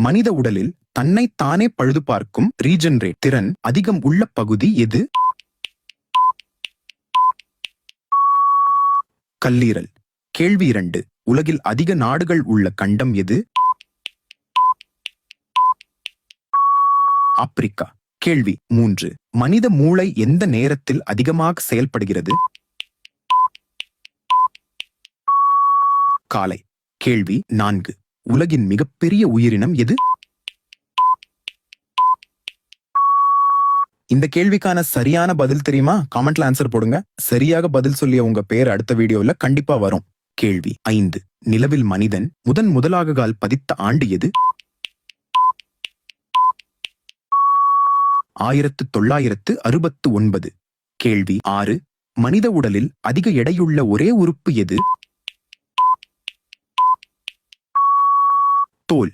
மனித உடலில் தன்னை தானே பழுது பார்க்கும் ரீஜெனரேட் திறன் அதிகம் உள்ள பகுதி எது? கல்லீரல். கேள்வி 2. உலகில் அதிக நாடுகள் உள்ள கண்டம் எது? ஆப்பிரிக்கா. கேள்வி 3. மனித மூளை எந்த நேரத்தில் அதிகமாக செயல்படுகிறது? காலை. கேள்வி 4. உலகின் மிகப்பெரிய உயிரினம் எது? இந்த கேள்விக்கான சரியான பதில் தெரியுமா? காமெண்ட்ல ஆன்சர் போடுங்க. சரியாக பதில் சொல்லிய உங்க பேர் அடுத்த வீடியோல கண்டிப்பா வரும். கேள்வி 5. நிலவில் மனிதன் முதலாக கால் பதித்த ஆண்டு எது? 1969. கேள்வி 6. மனித உடலில் அதிக எடையுள்ள ஒரே உறுப்பு எது? தோல்.